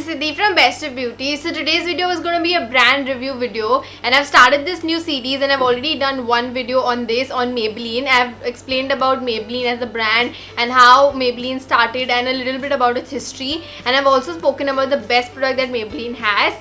is Siddhi from Best of Beauty. So today's video is going to be a brand review video, and I've started this new series and I've already done one video on this on Maybelline. I've explained about Maybelline as a brand and how Maybelline started and a little bit about its history, and I've also spoken about the best product that Maybelline has.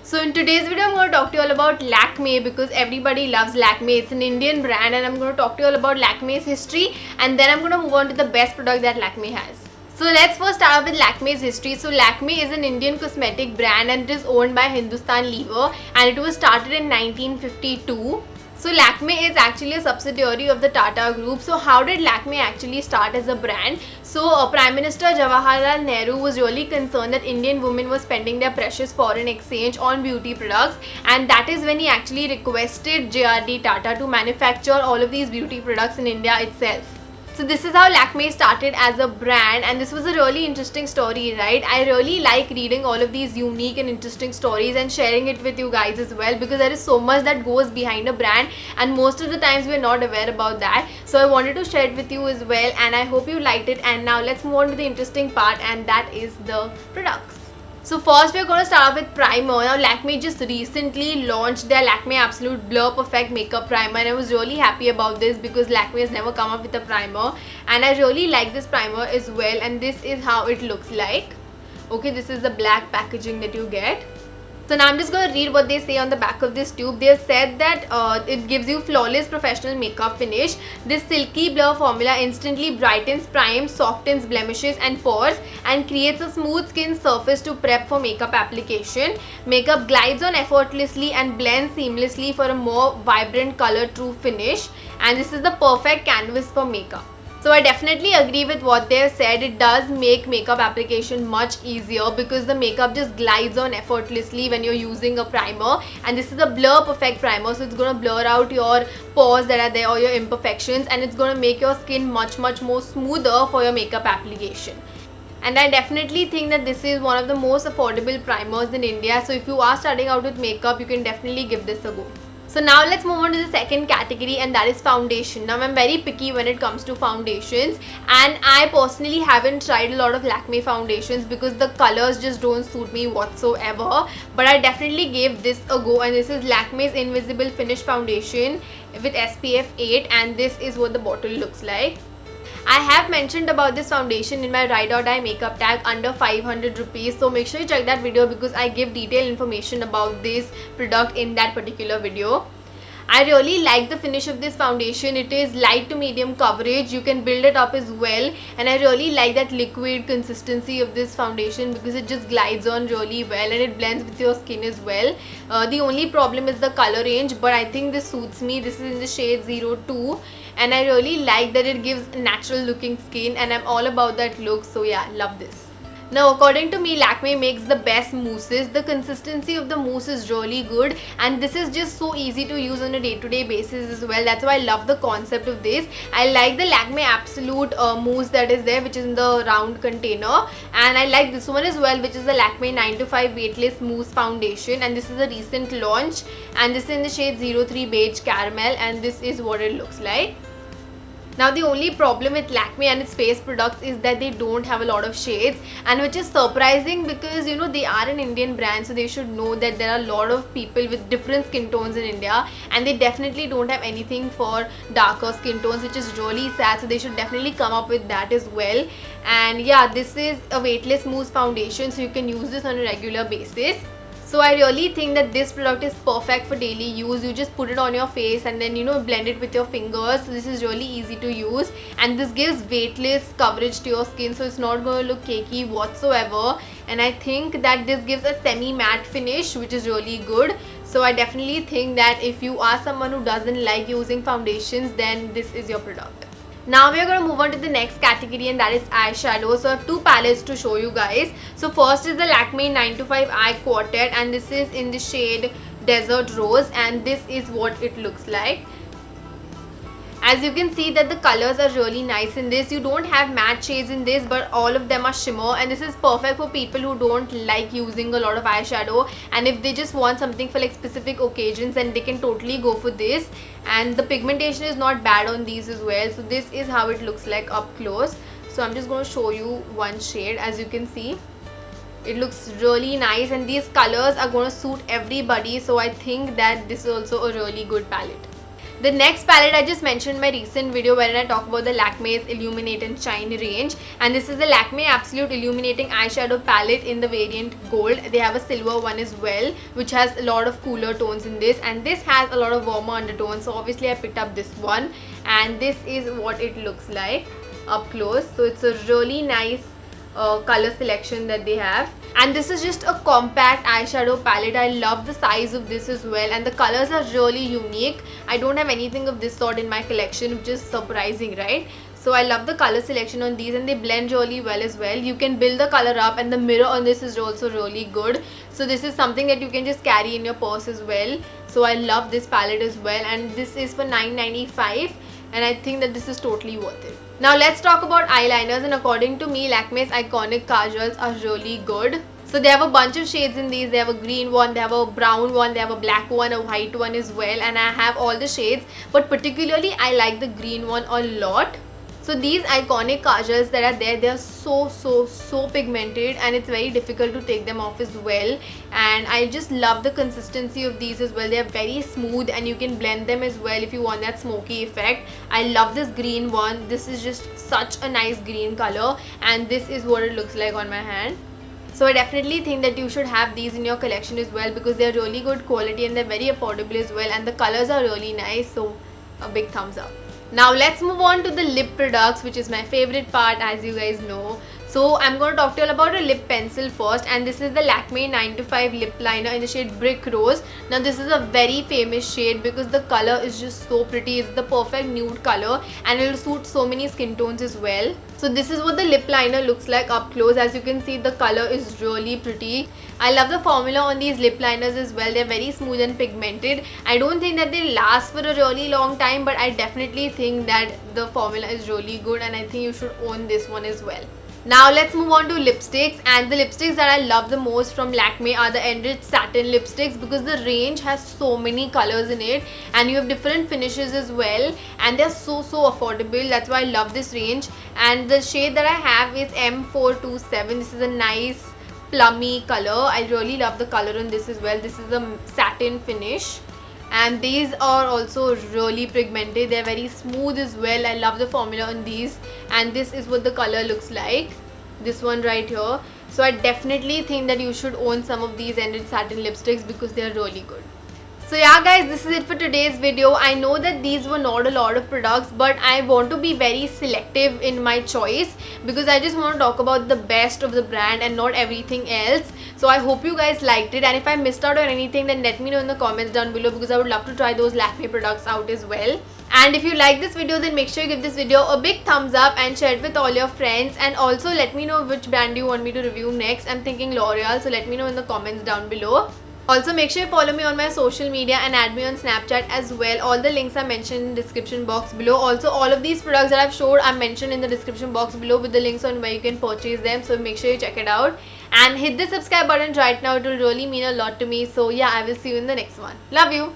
So in today's video I'm going to talk to you all about Lakme because everybody loves Lakme. It's an Indian brand and I'm going to talk to you all about Lakme's history, and then I'm going to move on to the best product that Lakme has. So let's first start off with Lakme's history. So Lakme is an Indian cosmetic brand and it is owned by Hindustan Lever, and it was started in 1952. So Lakme is actually a subsidiary of the Tata Group. So how did Lakme actually start as a brand? So Prime Minister Jawaharlal Nehru was really concerned that Indian women were spending their precious foreign exchange on beauty products, and that is when he actually requested JRD Tata to manufacture all of these beauty products in India itself. So this is how Lakme started as a brand, and this was a really interesting story, right? I really like reading all of these unique and interesting stories and sharing it with you guys as well, because there is so much that goes behind a brand and most of the times we are not aware about that. So I wanted to share it with you as well, and I hope you liked it. And now let's move on to the interesting part, and that is the products. So first we are going to start off with primer. Now Lakme just recently launched their Lakme Absolute Blur Perfect Makeup Primer, and I was really happy about this because Lakme has never come up with a primer, and I really like this primer as well, and this is how it looks like. Okay, this is the black packaging that you get. So now I'm just going to read what they say on the back of this tube. They have said that it gives you flawless professional makeup finish. This silky blur formula instantly brightens, primes, softens blemishes and pores, and creates a smooth skin surface to prep for makeup application. Makeup glides on effortlessly and blends seamlessly for a more vibrant color true finish, and this is the perfect canvas for makeup. So I definitely agree with what they have said. It does make makeup application much easier because the makeup just glides on effortlessly when you're using a primer, and this is a blur perfect primer, so it's going to blur out your pores that are there or your imperfections, and it's going to make your skin much more smoother for your makeup application. And I definitely think that this is one of the most affordable primers in India, so if you are starting out with makeup, you can definitely give this a go. So now let's move on to the second category, and that is foundation. Now I'm very picky when it comes to foundations, and I personally haven't tried a lot of Lakme foundations because the colors just don't suit me whatsoever, but I definitely gave this a go, and this is Lakme's Invisible Finish Foundation with SPF 8, and this is what the bottle looks like. I have mentioned about this foundation in my Ride or Die makeup tag under 500 rupees, so make sure you check that video because I give detailed information about this product in that particular video. I really like the finish of this foundation. It is light to medium coverage. You can build it up as well, and I really like that liquid consistency of this foundation because it just glides on really well and it blends with your skin as well. The only problem is the color range, but I think this suits me. This is in the shade 02, and I really like that it gives natural looking skin, and I'm all about that look. So yeah, love this. Now according to me, Lakme makes the best mousses. The consistency of the mousse is really good, and this is just so easy to use on a day-to-day basis as well. That's why I love the concept of this. I like the Lakme Absolute mousse that is there, which is in the round container, and I like this one as well, which is the Lakme 9 to 5 Weightless Mousse Foundation, and this is a recent launch, and this is in the shade 03 Beige Caramel, and this is what it looks like. Now the only problem with Lakme and its face products is that they don't have a lot of shades, and which is surprising because you know they are an Indian brand, so they should know that there are a lot of people with different skin tones in India, and they definitely don't have anything for darker skin tones, which is really sad. So they should definitely come up with that as well. And yeah, this is a weightless mousse foundation, so you can use this on a regular basis. So I really think that this product is perfect for daily use. You just put it on your face and then blend it with your fingers. So this is really easy to use, and this gives weightless coverage to your skin, so it's not going to look cakey whatsoever. And I think that this gives a semi-matte finish, which is really good. So I definitely think that if you are someone who doesn't like using foundations, then this is your product. Now we are going to move on to the next category, and that is eyeshadow. So I have two palettes to show you guys. So first is the Lakme 9 to 5 Eye Quartet, and this is in the shade Desert Rose, and this is what it looks like. As you can see that the colors are really nice in this. You don't have matte shades in this, but all of them are shimmer, and this is perfect for people who don't like using a lot of eyeshadow, and if they just want something for like specific occasions, then they can totally go for this. And the pigmentation is not bad on these as well. So this is how it looks like up close. So I'm just going to show you one shade. As you can see, It looks really nice, and these colors are going to suit everybody, so I think that this is also a really good palette. The next palette I just mentioned in my recent video wherein I talk about the Lakme's Illuminate and Shine range, and this is the Lakme Absolute Illuminating Eyeshadow Palette in the variant Gold. They have a silver one as well, which has a lot of cooler tones in this, and this has a lot of warmer undertones, so obviously I picked up this one, and this is what it looks like up close. So it's a really nice color selection that they have, and this is just a compact eyeshadow palette. I love the size of this as well, and the colors are really unique. I don't have anything of this sort in my collection, which is surprising, right? So I love the color selection on these, and they blend really well as well. You can build the color up, and the mirror on this is also really good. So this is something that you can just carry in your purse as well. So I love this palette as well, and this is for $9.95, and I think that this is totally worth it. Now let's talk about eyeliners, and according to me, Lakme's iconic kajals are really good. So they have a bunch of shades in these. They have a green one, they have a brown one, they have a black one, a white one as well, and I have all the shades, but particularly I like the green one a lot. So these iconic kajals that are there, they are so pigmented, and it's very difficult to take them off as well, and I just love the consistency of these as well. They are very smooth, and you can blend them as well if you want that smoky effect. I love this green one. This is just such a nice green color, and this is what it looks like on my hand. So I definitely think that you should have these in your collection as well, because they are really good quality and they're very affordable as well, and the colors are really nice, so a big thumbs up. Now let's move on to the lip products, which is my favorite part, as you guys know. So I'm going to talk to you all about a lip pencil first, and this is the Lakme 9 to 5 lip liner in the shade Brick Rose. Now this is a very famous shade because the color is just so pretty. It's the perfect nude color, and it will suit so many skin tones as well. So this is what the lip liner looks like up close. As you can see, the color is really pretty. I love the formula on these lip liners as well. They're very smooth and pigmented. I don't think that they last for a really long time, but I definitely think that the formula is really good, and I think you should own this one as well. Now let's move on to lipsticks, and the lipsticks that I love the most from Lakme are the Enriched Satin lipsticks, because the range has so many colors in it, and you have different finishes as well, and they're so affordable. That's why I love this range. And the shade that I have is M427. This is a nice plummy color. I really love the color on this as well. This is a satin finish, and these are also really pigmented. They're very smooth as well. I love the formula on these, and this is what the color looks like, this one right here. So I definitely think that you should own some of these Enriched Satin lipsticks because they're really good. So yeah guys, this is it for today's video. I know that these were not a lot of products, but I want to be very selective in my choice because I just want to talk about the best of the brand and not everything else. So I hope you guys liked it, and if I missed out on anything, then let me know in the comments down below, because I would love to try those Lakme products out as well. And if you like this video, then make sure you give this video a big thumbs up and share it with all your friends. And also let me know which brand you want me to review next. I'm thinking L'Oreal, so let me know in the comments down below. Also, make sure you follow me on my social media and add me on Snapchat as well. All the links are mentioned in the description box below. Also, all of these products that I've showed are mentioned in the description box below with the links on where you can purchase them. So make sure you check it out. And hit the subscribe button right now. It will really mean a lot to me. So yeah, I will see you in the next one. Love you.